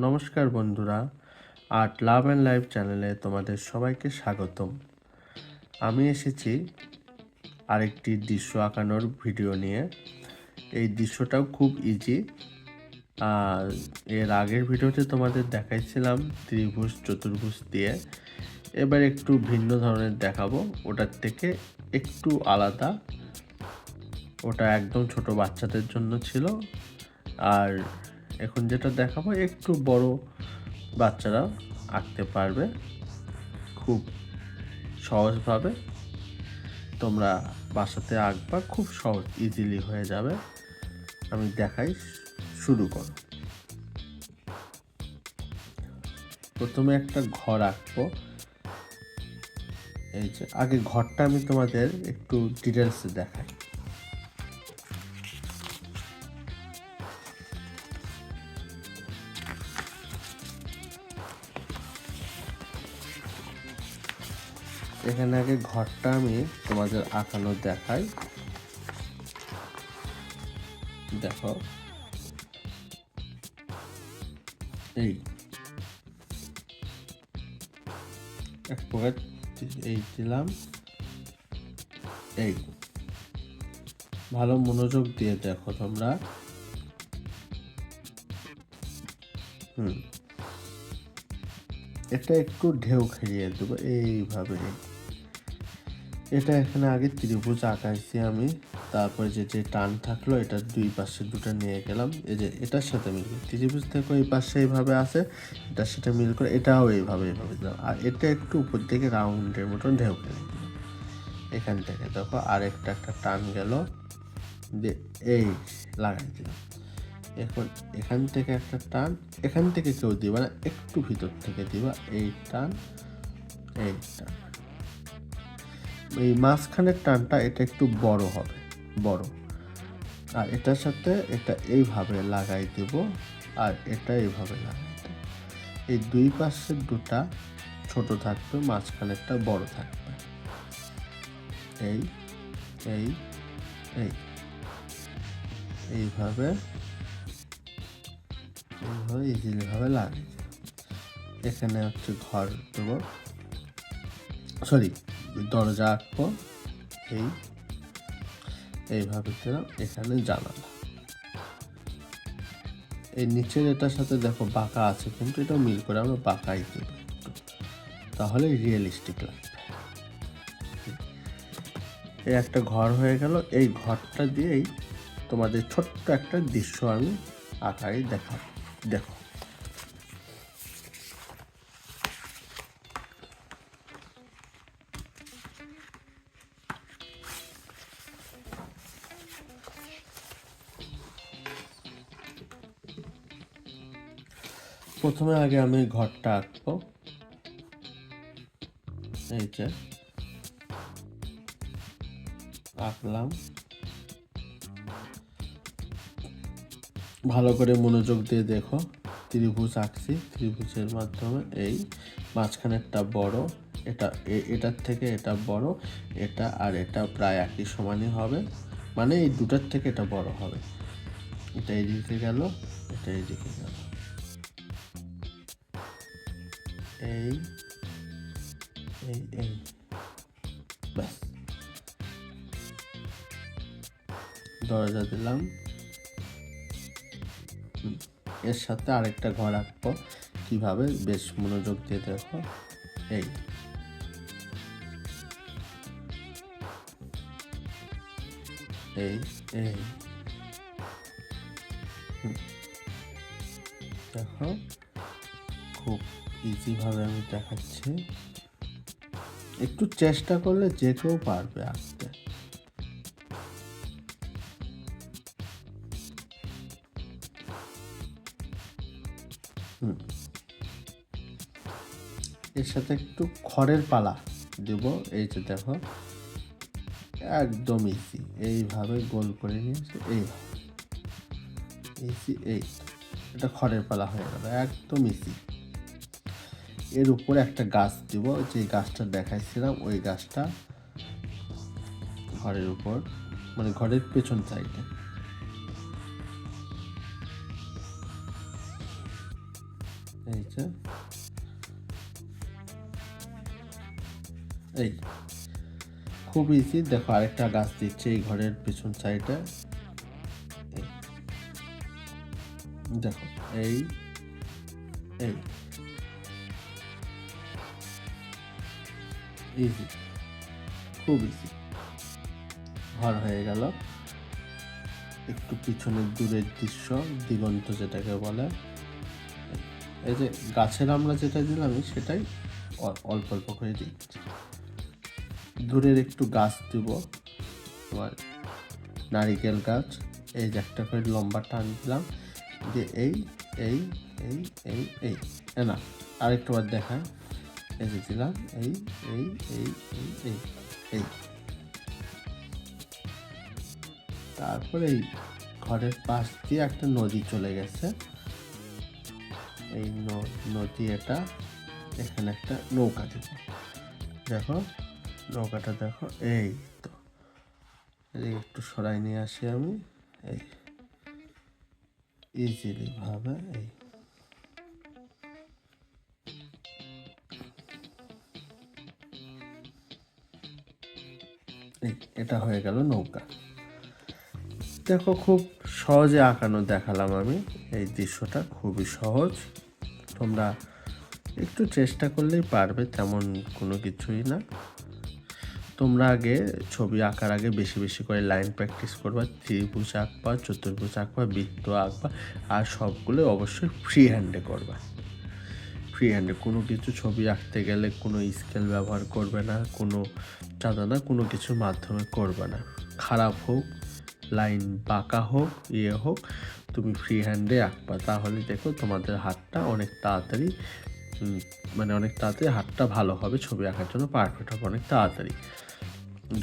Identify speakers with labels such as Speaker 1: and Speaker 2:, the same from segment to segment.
Speaker 1: নমস্কার বন্ধুরা, art love and life চ্যানেলে তোমাদের সবাইকে স্বাগতম। আমি এসেছি আরেকটি দৃশ্য আঁকানোর ভিডিও নিয়ে। এই দৃশ্যটাও খুব ইজি। আর এর আগের ভিডিওতে তোমাদের দেখাইছিলাম ত্রিভুজ চতুর্ভুজ দিয়ে। এবার একটু ভিন্ন ধরনের দেখাবো, ওটার থেকে একটু আলাদা। ওটা একদম ছোট বাচ্চাদের জন্য ছিল, আর এখন যেটা দেখাবো একটু বড় বাচ্চারা আঁকতে পারবে খুব সহজভাবে। তোমরা বাসাতে আঁকবা, খুব সহজ, ইজিলি হয়ে যাবে। আমি দেখাই, শুরু করো। প্রথমে একটা ঘর আঁকবো। এই যে আগে ঘরটা আমি তোমাদের একটু ডিটেলসে দেখাই। এখানে আগে ঘরটা আমি তোমাদের আঁকানো দেখাই। দেখো, এই এক প্রকার এই দিলাম। এই ভালো মনোযোগ দিয়ে দেখো তোমরা। এটা একটু ঢেউ খেলিয়ে দেবো এইভাবে। এটা এখানে আগে ত্রিভুজ আঁকাইছি আমি, তারপরে যে টান থাকলো এটার দুই পাশে দুটো নিয়ে গেলাম। এই যে এটার সাথে মিল করে ত্রিভুজ থেকে এই পাশে এইভাবে আছে, এটার সাথে মিল করে এটাও এইভাবে দিলাম। আর এটা একটু উপর থেকে রাউন্ডের মতন ঢেউ খেলে দিলাম। এখান থেকে দেখো আরেকটা টান গেল, যে এই লাগাই দিলাম। এখন এখান থেকে একটা টান, এখান থেকে কেউ দিবা না, একটু ভিতর থেকে দিবা। এই টান, এই টান, এই মাঝখানের টানটা এটা একটু বড় হবে, বড়। আর এটার সাথে এটা এইভাবে লাগাই দেব, আর এটা এইভাবে লাগাই দেব। এই দুই পাশের দুটা ছোট থাকবে, মাঝখানেরটা বড় থাকবে। এই এই এই এইভাবে ইজিলিভাবে লাগাই দেব। এখানে হচ্ছে ঘর দেব, সরি দরজা আঁকবো। এইভাবে দিলাম। এখানে জানালা। এই নিচের এটার সাথে দেখো বাঁকা আছে, কিন্তু এটা মিল করে আমরা বাঁকাই দেব, তাহলে রিয়েলিস্টিক লাগবে। এই একটা ঘর হয়ে গেল। এই ঘরটা দিয়েই তোমাদের ছোট্ট একটা দৃশ্য আমি আঁকাই দেখাবো। দেখো, প্রথমে আগে আমি ঘরটা আঁকবো। এই যে আঁকলাম, ভালো করে মনোযোগ দিয়ে দেখো। ত্রিভুজ আঁকছি, ত্রিভুজের মাধ্যমে এই মাঝখানেরটা বড়, এটার থেকে এটা বড়, এটা আর এটা প্রায় একই সমানই হবে, মানে এই দুটার থেকে এটা বড় হবে। এটা এইদিকে গেল, এটা এইদিকে গেল। এই এই এই ব্যাস, দরজা দিলাম। এর সাথে আরেকটা ঘর আঁকবো কিভাবে, বেশ মনোযোগ দিয়ে দেখো। এই এই এই দেখো, খুব ইজিভাবে আমি দেখাচ্ছি। একটু চেষ্টা করলে যে কেউ পারবে আঁকতে। এর সাথে একটু খড়ের পালা দেব। এই যে দেখো, একদম ইজি। এইভাবে গোল করে নিয়েছে, এইভাবে ইজি। এই এটা খড়ের পালা হয়ে গেল, একদম ইজি। এর উপরে একটা গাছ দিব, যে গাছটা দেখাইছিলাম ওই গাছটা ঘরের উপর, মানে ঘরের পেছন সাইডে। এই যে এই খুব ইজি। দেখো আরেকটা গাছ দিচ্ছে এই ঘরের পিছন সাইডে, দেখো এই এই ইজি, খুব ইজি। ঘর হয়ে গেল। একটু পিছনের দূরের দৃশ্য, দিগন্ত যেটাকে বলে। এই যে গাছের আমরা যেটা দিলাম সেটাই অল্প অল্প করে দিচ্ছি। দূরের একটু গাছ দিব, তোমার নারিকেল গাছ। এই যে একটা করে লম্বা টান দিলাম, দিয়ে এই এই এই এই এই না আরেকটু বার দেখা, এই যে দিলাম এই এই এই এই এই এই। তারপরে এই ঘরের পাশ দিয়ে একটা নদী চলে গেছে, এই নদী, এটা এখানে একটা নৌকা দিব। দেখো নৌকাটা দেখো, এই তো একটু সরাই নিয়ে আসি আমি, এই ইজিলি ভাবে এই এটা হয়ে গেল নৌকা। দেখো খুব সহজে আঁকানো দেখালাম আমি। এই দৃশ্যটা খুবই সহজ, তোমরা একটু চেষ্টা করলেই পারবে, তেমন কোনো কিছুই না। তোমরা আগে ছবি আঁকার আগে বেশি বেশি করে লাইন প্র্যাকটিস করবা, ত্রিভুজ আঁকবা, চতুর্ভুজ আঁকবা, বৃত্ত আঁকবা, আর সবগুলো অবশ্যই ফ্রি হ্যান্ডে করবা। ফ্রি হ্যান্ডে কোনো কিছু ছবি আঁকতে গেলে কোনো স্কেল ব্যবহার করবে না, কোনো চাঁদা কোনো কিছুর মাধ্যমে করবে না। খারাপ হোক, লাইন বাঁকা হোক, হোক, তুমি ফ্রি হ্যান্ডে আঁকবা। তাহলে দেখো তোমাদের হাতটা অনেক তাড়াতাড়ি, অনেক তাড়াতাড়ি হাতটা ভালো হবে, ছবি আঁকার জন্য পারফেক্ট হবে অনেক তাড়াতাড়ি।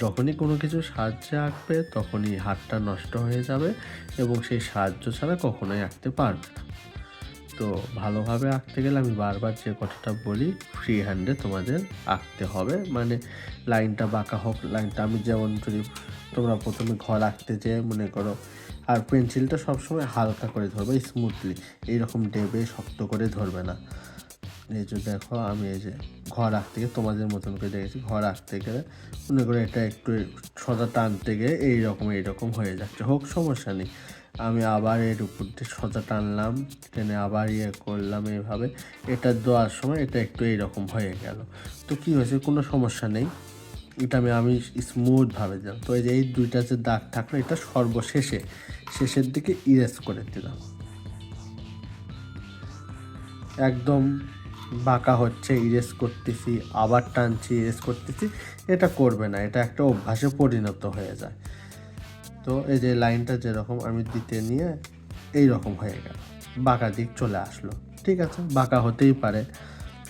Speaker 1: যখনই কোনো কিছু সাহায্যে আঁকবে তখনই হাতটা নষ্ট হয়ে যাবে, এবং সেই সাহায্য ছাড়া কখনোই আঁকতে পারবে না। তো ভালোভাবে আঁকতে গেলে আমি বারবার যে কথাটা বলি, ফ্রি হ্যান্ডে তোমাদের আঁকতে হবে। লাইনটা বাঁকা হোক, লাইনটা আমি যেমন যদি তোমরা প্রথমে ঘর আঁকতে যেয়ে মনে করো, আর পেন্সিলটা সবসময় হালকা করে ধরবে, স্মুথলি, এইরকম ডেবে শক্ত করে ধরবে না। এই যে দেখো আমি এই যে ঘর আঁকতে গিয়ে তোমাদের মতন করে দেখেছি, ঘর আঁকতে গেলে মনে করো এটা একটু সোজা টানতে গিয়ে এইরকম হয়ে যাচ্ছে, হোক সমস্যা নেই। আমি আবার এর উপর দিয়ে সোজা টানলাম, টেনে আবার করলাম, এইভাবে এটা দেওয়ার সময় এটা একটু এইরকম হয়ে গেল। তো কী হয়েছে, কোনো সমস্যা নেই, এটা আমি স্মুথভাবে দিলাম। তো এই যে এই দুইটা যে দাগ থাকলো, এটা শেষের দিকে ইরেজ করে দিলাম। একদম বাঁকা হচ্ছে, ইরেজ করতেছি, আবার টানছি, ইরেজ করতেছি, এটা করবে না, এটা একটা অভ্যাসে পরিণত হয়ে যায়। তো এই যে লাইনটা যেরকম আমি দিতে নিয়ে এইরকম হয়ে গেল, বাঁকা দিক চলে আসলো, ঠিক আছে, বাঁকা হতেই পারে।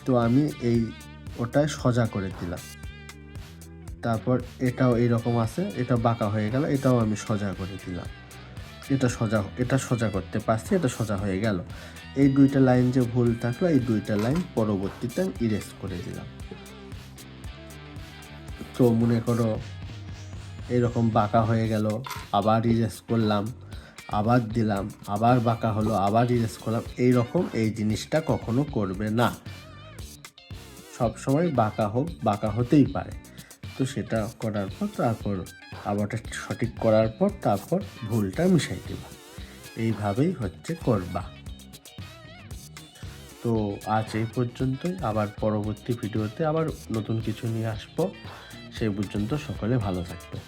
Speaker 1: তো আমি ওটায় সোজা করে দিলাম। তারপর এটাও এইরকম আছে, এটা বাঁকা হয়ে গেল, এটাও আমি সোজা করে দিলাম। এটা সোজা করতে পারছি, এটা সোজা হয়ে গেল। এই দুইটা লাইন যে ভুল থাকলো, এই দুইটা লাইন পরবর্তীতে আমি ইরেজ করে দিলাম। তো মনে করো এরকম বাঁকা হয়ে গেল, আবার ইরেজ করলাম, আবার দিলাম, আবার বাঁকা হলো, আবার ইরেজ করলাম, এইরকম এই জিনিসটা কখনো করবে না। সব সময় বাঁকা হতেই পারে। তো সেটা করার পর তারপর আবারটা সঠিক করার পর তারপর ভুলটা মিশাই দেবা, এইভাবেই করবা। তো আজ এই পর্যন্তই, আবার পরবর্তী ভিডিওতে আবার নতুন কিছু নিয়ে আসবো। সেই পর্যন্ত সকলে ভালো থাকবে।